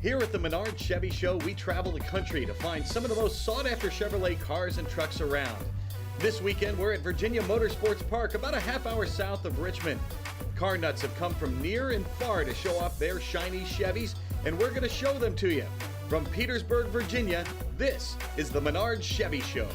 Here at the Menards Chevy Show, we travel the country to find some of the most sought-after Chevrolet cars and trucks around. This weekend, we're at Virginia Motorsports Park, about a half-hour south of Richmond. Car nuts have come from near and far to show off their shiny Chevys, and we're going to show them to you. From Petersburg, Virginia, this is the Menards Chevy Show.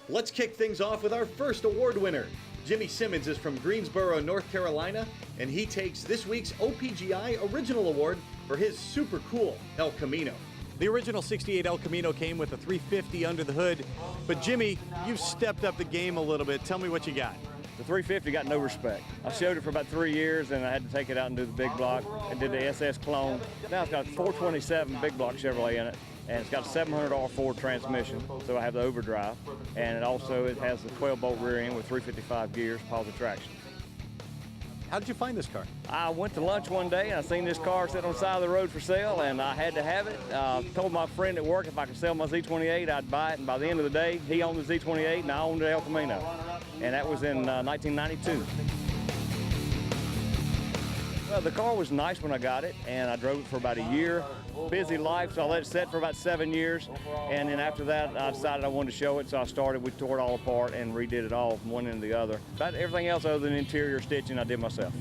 Let's kick things off with our first award winner. Jimmy Simmons is from Greensboro, North Carolina, and he takes this week's OPGI Original Award for his super cool El Camino. The original 68 El Camino came with a 350 under the hood, but Jimmy, you've stepped up the game a little bit. Tell me what you got. The 350 got no respect. I showed it for about 3 years, and I had to take it out and do the big block and did the SS clone. Now it's got a 427 big block Chevrolet in it, and it's got a 700R Ford transmission, so I have the overdrive, and it has the 12-bolt rear end with 355 gears, positive traction. How did you find this car? I went to lunch one day, and I seen this car sitting on the side of the road for sale, and I had to have it. Told my friend at work if I could sell my Z28, I'd buy it, and by the end of the day, he owned the Z28, and I owned the El Camino, and that was in 1992. Well, the car was nice when I got it, and I drove it for about a year. Busy life, so I let it sit for about 7 years, and then after that, I decided I wanted to show it, so I started. We tore it all apart and redid it all from one end to the other. About everything else other than interior stitching, I did myself.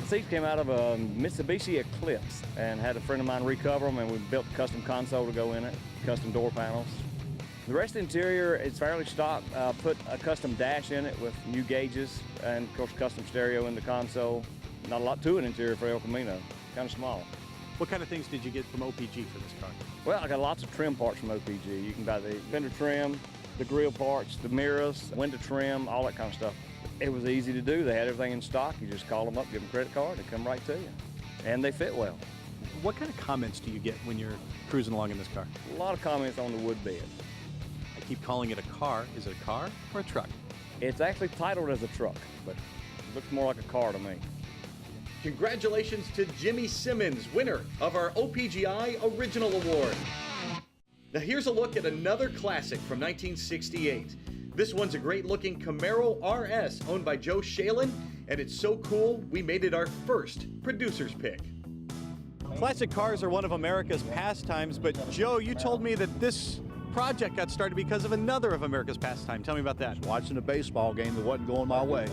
The seats came out of a Mitsubishi Eclipse, and had a friend of mine recover them, and we built a custom console to go in it, custom door panels. The rest of the interior is fairly stock. Put a custom dash in it with new gauges and, of course, custom stereo in the console. Not a lot to an interior for El Camino, kind of small. What kind of things did you get from OPG for this car? Well, I got lots of trim parts from OPG. You can buy the fender trim, the grille parts, the mirrors, window trim, all that kind of stuff. It was easy to do. They had everything in stock. You just call them up, give them a credit card, they come right to you. And they fit well. What kind of comments do you get when you're cruising along in this car? A lot of comments on the wood bed. I keep calling it a car. Is it a car or a truck? It's actually titled as a truck, but it looks more like a car to me. Congratulations to Jimmy Simmons, winner of our OPGI Original Award. Now here's a look at another classic from 1968. This one's a great-looking Camaro RS owned by Joe Shalin, and it's so cool we made it our first producer's pick. Classic cars are one of America's pastimes, but Joe, you told me that this project got started because of another of America's pastime. Tell me about that. Watching a baseball game that wasn't going my way.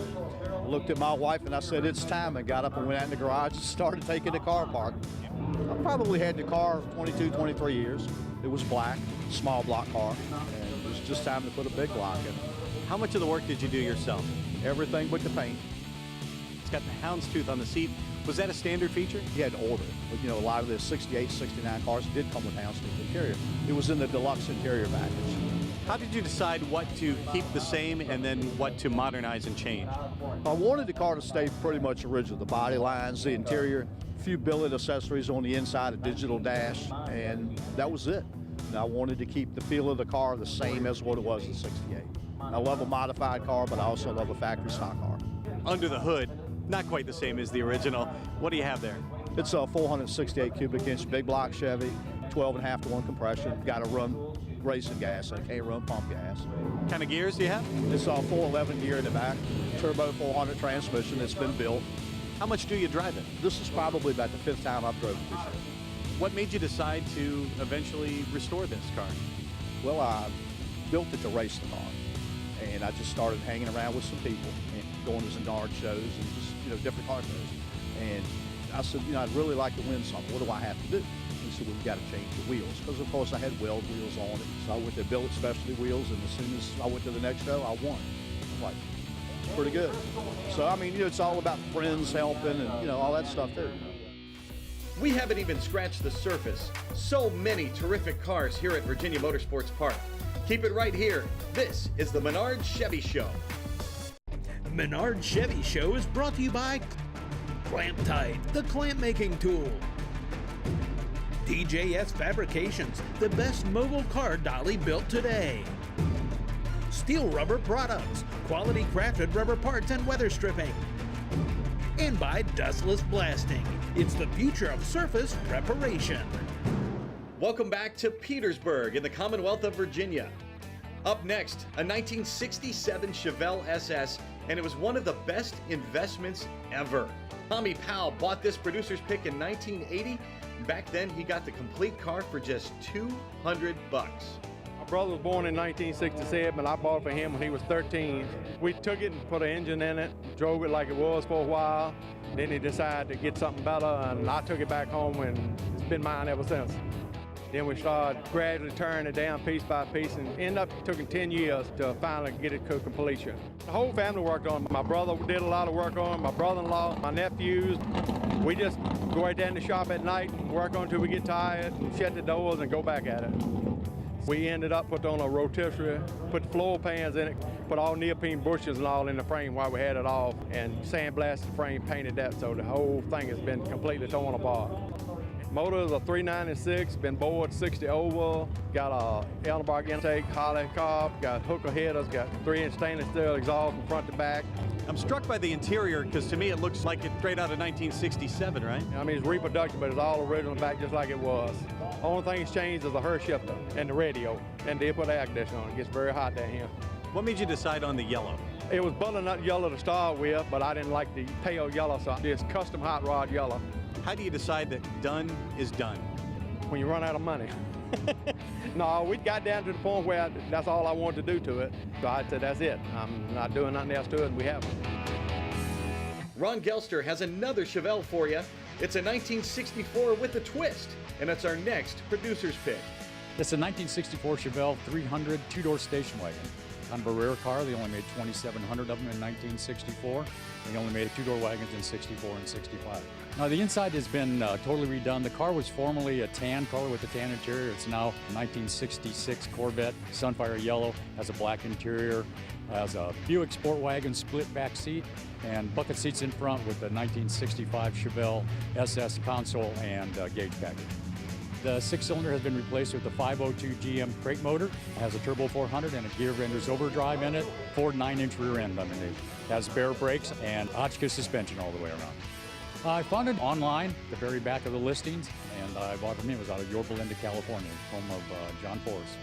I looked at my wife and I said, it's time, and got up and went out in the garage and started taking the car apart. I probably had the car 22, 23 years. It was black, small block car, and it was just time to put a big block in. How much of the work did you do yourself? Everything but the paint. It's got the houndstooth on the seat. Was that a standard feature? You had to order it. But, you know, a lot of the 68, 69 cars did come with houndstooth interior. It was in the deluxe interior package. How did you decide what to keep the same and then what to modernize and change? I wanted the car to stay pretty much original. The body lines, the interior, a few billet accessories on the inside, a digital dash, and that was it. And I wanted to keep the feel of the car the same as what it was in 68. I love a modified car, but I also love a factory stock car. Under the hood, not quite the same as the original. What do you have there? It's a 468 cubic inch big block Chevy, 12.5 to 1 compression. Got to run racing gas, and can't run pump gas. What kind of gears do you have? It's a 411 gear in the back, turbo 400 transmission. It's been built. How much do you drive it? This is probably about the 5th time I've drove it this year. What made you decide to eventually restore this car? Well, I built it to race the car, and I just started hanging around with some people and going to Menards shows and just, you know, different car shows. And I said, you know, I'd really like to win something. What do I have to do? He said, well, you got to change the wheels. Because, of course, I had weld wheels on it. So I went to billet specialty wheels, and as soon as I went to the next show, I won. I'm like, it's pretty good. So, I mean, you know, it's all about friends helping and, you know, all that stuff, too. We haven't even scratched the surface. So many terrific cars here at Virginia Motorsports Park. Keep it right here. This is the Menards Chevy Show. Menards Chevy Show is brought to you by Clamp Tight, the clamp making tool. DJS Fabrications, the best mogul car dolly built today. Steel Rubber Products, quality crafted rubber parts and weather stripping. And by Dustless Blasting, it's the future of surface preparation. Welcome back to Petersburg in the Commonwealth of Virginia. Up next, a 1967 Chevelle SS and it was one of the best investments ever. Tommy Powell bought this producer's pick in 1980. Back then, he got the complete car for just $200. My brother was born in 1967, and I bought it for him when he was 13. We took it and put an engine in it, drove it like it was for a while. Then he decided to get something better, and I took it back home, and it's been mine ever since. Then we started gradually tearing it down piece by piece, and ended up taking 10 years to finally get it to completion. The whole family worked on it. My brother did a lot of work on it, my brother-in-law, my nephews. We just go right down to the shop at night and work on it until we get tired, and shut the doors and go back at it. We ended up putting on a rotisserie, put floor pans in it, put all neoprene bushes and all in the frame while we had it off, and sandblasted the frame, painted that, so the whole thing has been completely torn apart. Motor is a 396, been bored 60 over, got a Ellenberg intake, Holly carb, got hooker headers, got 3-inch stainless steel exhaust from front to back. I'm struck by the interior because to me it looks like it's straight out of 1967, right? I mean, it's reproduction, but it's all original back just like it was. Only thing that's changed is the Hurst shifter and the radio, and they put air conditioner on. It gets very hot down here. What made you decide on the yellow? It was butternut yellow to start with, but I didn't like the pale yellow, so I did custom hot rod yellow. How do you decide that done is done? When you run out of money. No, we got down to the point where that's all I wanted to do to it. So I said, that's it. I'm not doing nothing else to it, and we haven't. Ron Gelster has another Chevelle for you. It's a 1964 with a twist, and it's our next producer's pick. It's a 1964 Chevelle 300 two-door station wagon. Kind of a rare car. They only made 2,700 of them in 1964. They only made two-door wagons in 64 and 65. Now, the inside has been totally redone. The car was formerly a tan color with a tan interior. It's now a 1966 Corvette, Sunfire yellow, has a black interior, has a Buick Sport Wagon split back seat, and bucket seats in front with the 1965 Chevelle SS console and gauge package. The six-cylinder has been replaced with the 502 GM crate motor. It has a turbo 400 and a gear vendor's overdrive in it. Ford 9-inch rear end underneath. It has spare brakes and Hotchkiss suspension all the way around. I found it online, the very back of the listings, and I bought it from him. It was out of Yorba Linda, California, home of John Forrest.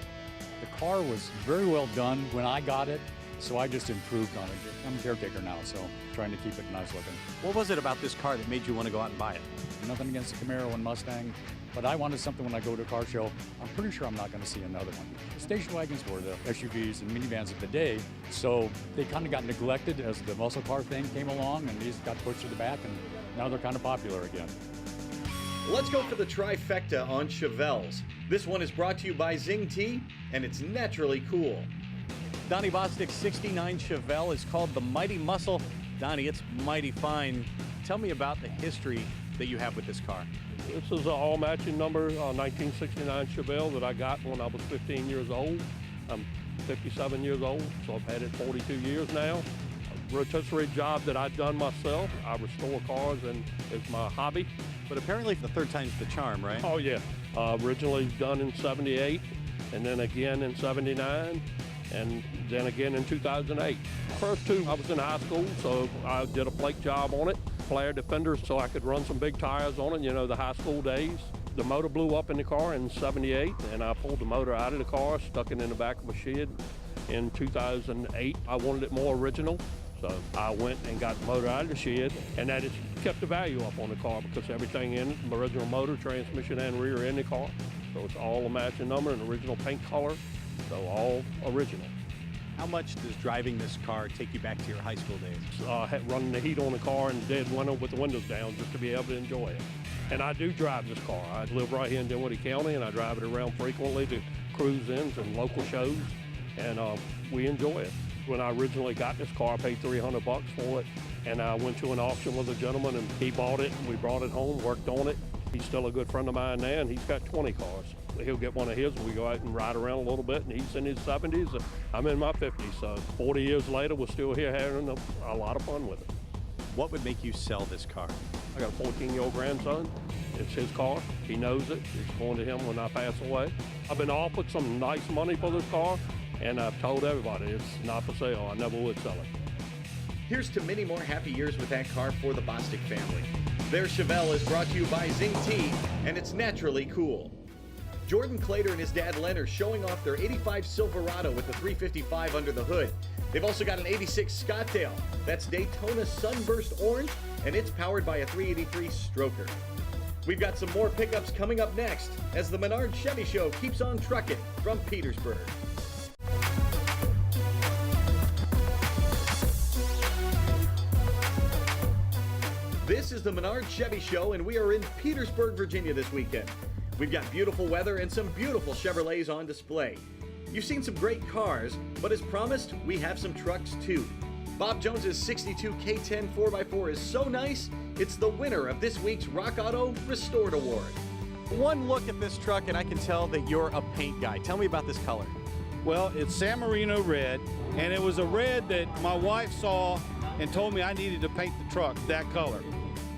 The car was very well done when I got it, so I just improved on it. I'm a caretaker now, so trying to keep it nice looking. What was it about this car that made you want to go out and buy it? Nothing against the Camaro and Mustang, but I wanted something when I go to a car show. I'm pretty sure I'm not going to see another one. The station wagons were the SUVs and minivans of the day, so they kind of got neglected as the muscle car thing came along, and these got pushed to the back, and now they're kind of popular again. Let's go for the trifecta on Chevelles. This one is brought to you by Zing Tea, and it's naturally cool. Donnie Bostic's 69 Chevelle is called the Mighty Muscle. Donnie, it's mighty fine. Tell me about the history that you have with this car. This is an all-matching number 1969 Chevelle that I got when I was 15 years old. I'm 57 years old, so I've had it 42 years now. A rotisserie job that I've done myself. I restore cars, and it's my hobby. But apparently the third time's the charm, right? Oh, yeah. Originally done in 78, and then again in 79, and then again in 2008. First two, I was in high school, so I did a flake job on it. Flare defenders so I could run some big tires on it, you know, the high school days. The motor blew up in the car in 78, and I pulled the motor out of the car, stuck it in the back of a shed. In 2008, I wanted it more original, so I went and got the motor out of the shed, and that has kept the value up on the car because everything in it, original motor, transmission, and rear in the car. So it's all a matching number and original paint color, so all original. How much does driving this car take you back to your high school days? Running the heat on the car in the dead winter with the windows down just to be able to enjoy it. And I do drive this car. I live right here in Dinwiddie County, and I drive it around frequently to cruise-ins and local shows, and we enjoy it. When I originally got this car, I paid $300 for it, and I went to an auction with a gentleman, and he bought it, and we brought it home, worked on it. He's still a good friend of mine now, and he's got 20 cars. He'll get one of his, and we go out and ride around a little bit, and he's in his 70s, and I'm in my 50s, so 40 years later, we're still here having a lot of fun with it. What would make you sell this car? I got a 14-year-old grandson. It's his car. He knows it. It's going to him when I pass away. I've been offered some nice money for this car, and I've told everybody it's not for sale. I never would sell it. Here's to many more happy years with that car for the Bostic family. Their Chevelle is brought to you by Zing Tea, and it's naturally cool. Jordan Clater and his dad Len are showing off their '85 Silverado with the 355 under the hood. They've also got an 86 Scottsdale. That's Daytona Sunburst Orange, and it's powered by a 383 stroker. We've got some more pickups coming up next as the Menards Chevy Show keeps on trucking from Petersburg. This is the Menards Chevy Show, and we are in Petersburg, Virginia this weekend. We've got beautiful weather and some beautiful Chevrolets on display. You've seen some great cars, but as promised, we have some trucks too. Bob Jones's 62 K10 4x4 is so nice, it's the winner of this week's Rock Auto Restored Award. One look at this truck and I can tell that you're a paint guy. Tell me about this color. Well, it's San Marino red, and it was a red that my wife saw and told me I needed to paint the truck that color.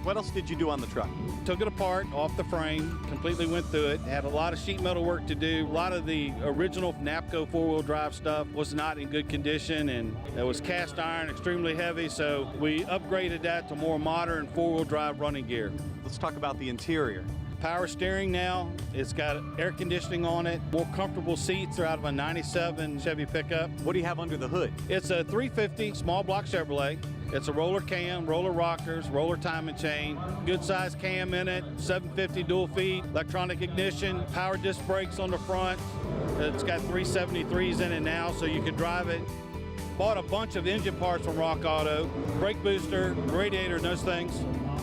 What else did you do on the truck? Took it apart off the frame, completely went through it, had a lot of sheet metal work to do. A lot of the original NAPCO four-wheel drive stuff was not in good condition, and it was cast iron, extremely heavy, so we upgraded that to more modern four-wheel drive running gear. Let's talk about the interior. Power steering now, it's got air conditioning on it, more comfortable seats. They're out of a 97 Chevy pickup. What do you have under the hood? It's a 350 small block Chevrolet. It's a roller cam, roller rockers, roller timing chain, good size cam in it, 750 dual feet, electronic ignition, power disc brakes on the front. It's got 373s in it now, so you can drive it. Bought a bunch of engine parts from Rock Auto, brake booster, radiator, and those things.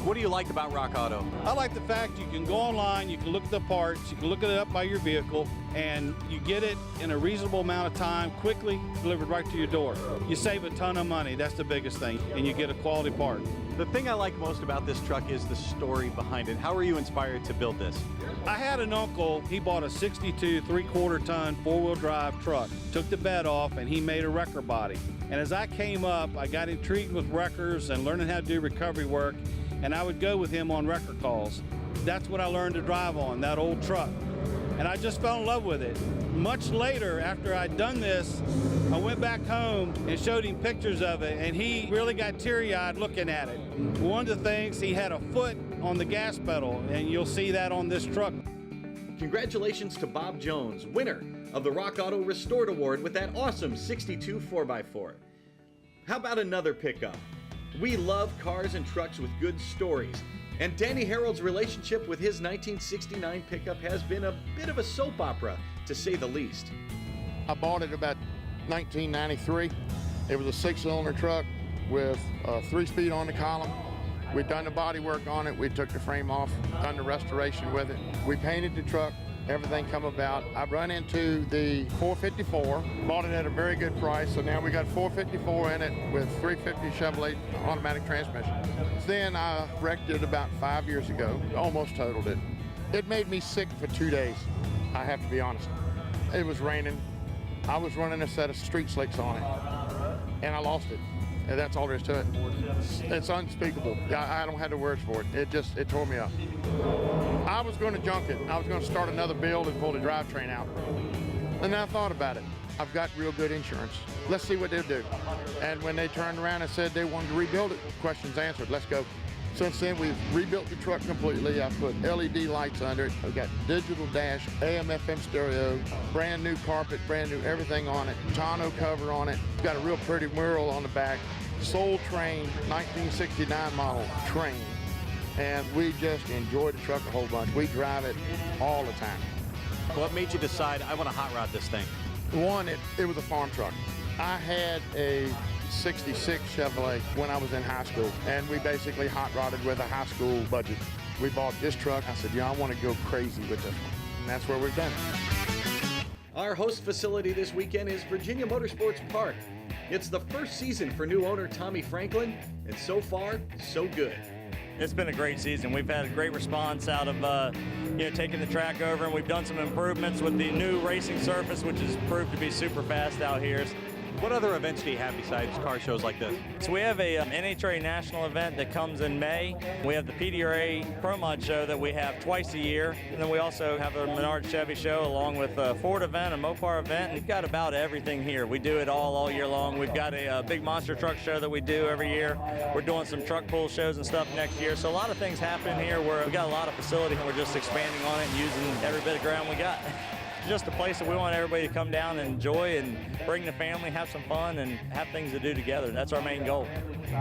What do you like about Rock Auto? I like the fact you can go online, you can look at the parts, you can look it up by your vehicle, and you get it in a reasonable amount of time, quickly delivered right to your door. You save a ton of money, that's the biggest thing, and you get a quality part. The thing I like most about this truck is the story behind it. How were you inspired to build this? I had an uncle, he bought a 62 3/4 ton four-wheel drive truck, took the bed off, and he made a wrecker body. And as I came up, I got intrigued with wreckers and learning how to do recovery work, and I would go with him on wrecker calls. That's what I learned to drive on, that old truck. And I just fell in love with it. Much later, after I'd done this, I went back home and showed him pictures of it, and he really got teary-eyed looking at it. One of the things, he had a foot on the gas pedal, and you'll see that on this truck. Congratulations to Bob Jones, winner of the Rock Auto Restored Award with that awesome 62 4x4. How about another pickup? We love cars and trucks with good stories, and Danny Harold's relationship with his 1969 pickup has been a bit of a soap opera, to say the least. I bought it about 1993. It was a 6-cylinder truck with 3-speed on the column. We'd done the body work on it. We took the frame off, done the restoration with it. We painted the truck. Everything come about. I run into the 454, bought it at a very good price, so now we got 454 in it with 350 Chevrolet automatic transmission. Then I wrecked it about 5 years ago, almost totaled it. It made me sick for 2 days, I have to be honest. It was raining. I was running a set of street slicks on it, and I lost it. And that's all there is to it. It's unspeakable. I don't have the words for it. It tore me up. I was going to junk it. I was going to start another build and pull the drivetrain out. And then I thought about it. I've got real good insurance. Let's see what they'll do. And when they turned around and said they wanted to rebuild it, questions answered. Let's go. Since then, we've rebuilt the truck completely. I put LED lights under it. I've got digital dash, AM, FM stereo, brand new carpet, brand new everything on it, tonneau cover on it. Got a real pretty mural on the back. Soul Train 1969 model train. And we just enjoy the truck a whole bunch. We drive it all the time. What made you decide, I want to hot rod this thing? One, it was a farm truck. I had a 66 Chevrolet when I was in high school, and we basically hot rodded with a high school budget. We bought this truck. I said, I want to go crazy with this one. And that's where we've done it. Our host facility this weekend is Virginia Motorsports Park. It's the first season for new owner Tommy Franklin, and so far, so good. It's been a great season. We've had a great response out of taking the track over, and we've done some improvements with the new racing surface, which has proved to be super fast out here. What other events do you have besides car shows like this? So we have a NHRA national event that comes in May. We have the PDRA Pro Mod show that we have twice a year. And then we also have a Menards Chevy show along with a Ford event, a Mopar event. We've got about everything here. We do it all year long. We've got a big monster truck show that we do every year. We're doing some truck pull shows and stuff next year. So a lot of things happening here where we've got a lot of facility and we're just expanding on it and using every bit of ground we got. just a place that we want everybody to come down and enjoy and bring the family, have some fun, and have things to do together. That's our main goal.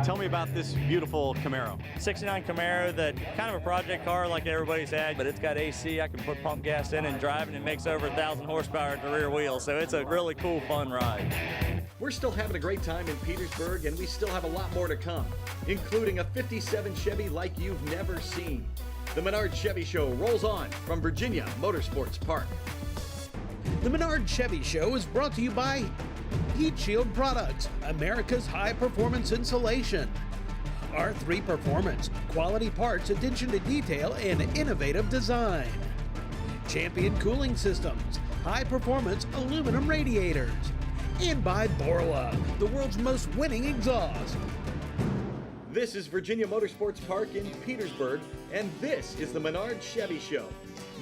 Tell me about this beautiful Camaro. 69 Camaro, that kind of a project car like everybody's had, but it's got AC. I can put pump gas in and drive, and it makes over 1,000 horsepower at the rear wheel. So it's a really cool, fun ride. We're still having a great time in Petersburg, and we still have a lot more to come, including a 57 Chevy like you've never seen. The Menards Chevy Show rolls on from Virginia Motorsports Park. The Menards Chevy Show is brought to you by Heat Shield Products, America's high-performance insulation. R3 Performance, quality parts, attention to detail, and innovative design. Champion Cooling Systems, high-performance aluminum radiators. And by Borla, the world's most winning exhaust. This is Virginia Motorsports Park in Petersburg, and this is the Menards Chevy Show.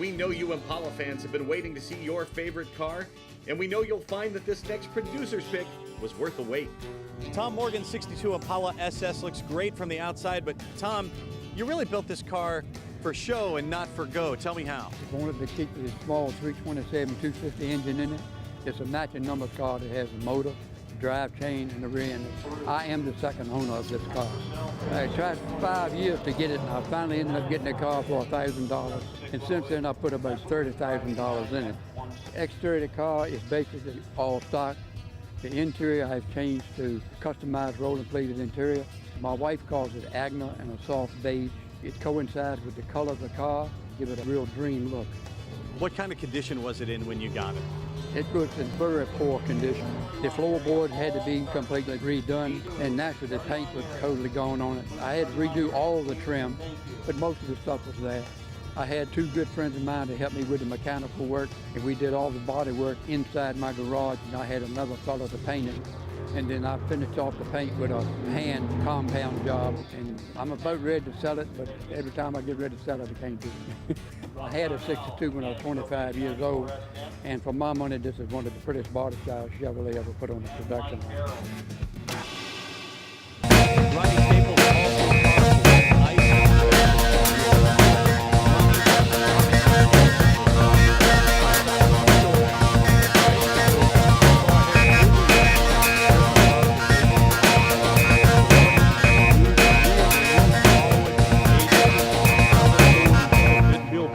We know you Impala fans have been waiting to see your favorite car, and we know you'll find that this next producer's pick was worth the wait. Tom Morgan's 62 Impala SS looks great from the outside, but Tom, you really built this car for show and not for go. Tell me how. I wanted to keep the small 327 250 engine in it. It's a matching number car that has a motor, drive chain, and the rear end. I am the second owner of this car. I tried for 5 years to get it, and I finally ended up getting the car for $1,000. And since then, I put about $30,000 in it. The exterior of the car is basically all stock. The interior I've changed to customized rolling plated interior. My wife calls it Agna and a soft beige. It coincides with the color of the car, give it a real dream look. What kind of condition was it in when you got it? It was in very poor condition. The floorboard had to be completely redone, and naturally the paint was totally gone on it. I had to redo all the trim, but most of the stuff was there. I had two good friends of mine to help me with the mechanical work, and we did all the body work inside my garage, and I had another fellow to paint it. And then I finished off the paint with a hand compound job, and I'm about ready to sell it, but every time I get ready to sell it, I can't do it. I had a 62 when I was 25 years old, and for my money, this is one of the prettiest body styles Chevrolet ever put on the production line. Ronnie Staples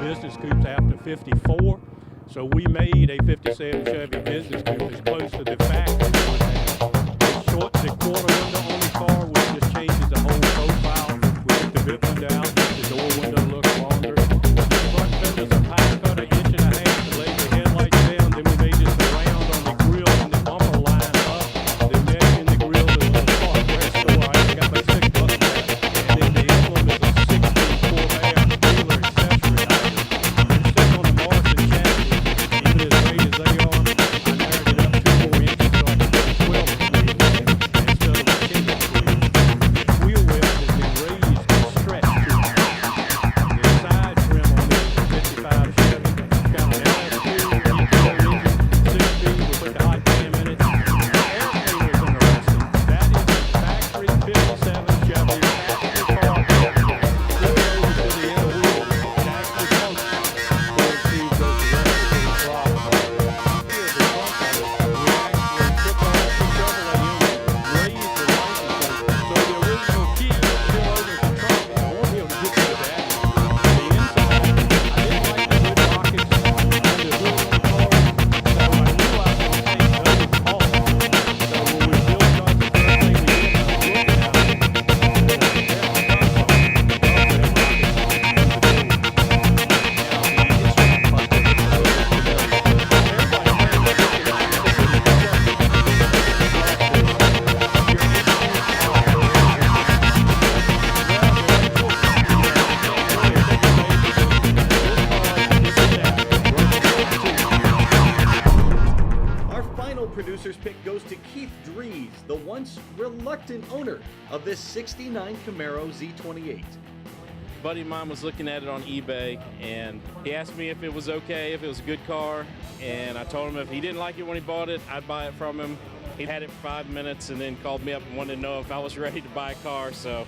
business coupes after 54, so we made a 57 Chevy business coupe as close to the factory. It shortens the quarter window on the car, which just changes the whole profile. We took the bit window out, make the door window look longer. The front fender's a pipe cutter, 1.5 inches to lay the headlights down. Then we made this round on the grill and the bumper line up. The mesh in the grill is a little part restore. I got about $6 for that. And then the emblem is a 16 Corvair dealer accessory item. Sitting on the Morrison chassis, even as great as they are, I narrowed it up 2 more inches so I could put a 12 instead of a 10 wheel well has been raised and stretched to it. The side trim on this is a 55 Chevy. It's got an LS2 engine, 6-speed. We put the hot cam in it. The airplane was interesting. That is a factory 57 Chevy passenger car. Flip it over to the inner wheel. It actually functions. Four speed goes to the rest of the throttle. Here's the front of it. We actually took off the Chevrolet unit, raised the license plate, so the original key is still over the trunk. I won't be able to get to that. The inside, I didn't like the hood rockets on the hood of the car, so I knew I was going to take those off. So when we built up, the first thing we did was look at it. Our final producer's pick goes to Keith Dries, the once reluctant owner of this 69 Camaro Z28. A buddy of mine was looking at it on eBay, and he asked me if it was okay, if it was a good car, and I told him if he didn't like it when he bought it, I'd buy it from him. He had it for 5 minutes and then called me up and wanted to know if I was ready to buy a car, so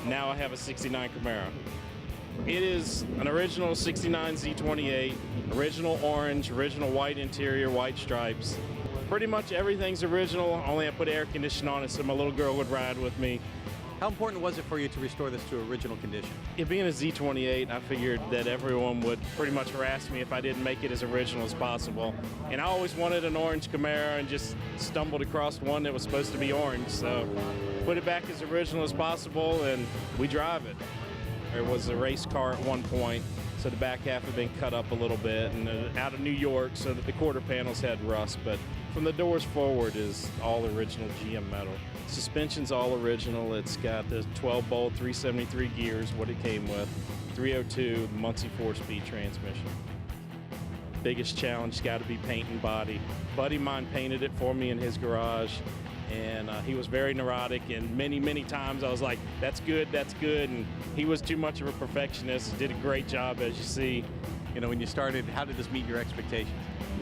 now I have a 69 Camaro. It is an original 69 Z28, original orange, original white interior, white stripes. Pretty much everything's original, only I put air conditioning on it so my little girl would ride with me. How important was it for you to restore this to original condition? It being a Z28, I figured that everyone would pretty much harass me if I didn't make it as original as possible. And I always wanted an orange Camaro and just stumbled across one that was supposed to be orange. So put it back as original as possible and we drive it. There was a race car at one point, so the back half had been cut up a little bit and out of New York, so that the quarter panels had rust. But from the doors forward is all original GM metal. Suspension's all original. It's got the 12-bolt 373 gears, what it came with, 302 Muncie 4-speed transmission. Biggest challenge got to be paint and body. Buddy of mine painted it for me in his garage, and he was very neurotic, and many times I was like, that's good, and he was too much of a perfectionist. Did a great job, as you see. You know, when you started, how did this meet your expectations?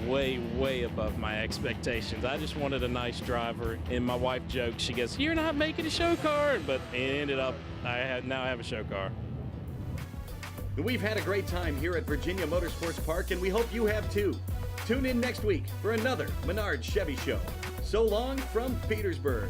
Way above my expectations. I just wanted a nice driver, and my wife joked, she goes, you're not making a show car, but it ended up, now I have a show car. We've had a great time here at Virginia Motorsports Park, and we hope you have too. Tune in next week for another Menards Chevy Show. So long from Petersburg.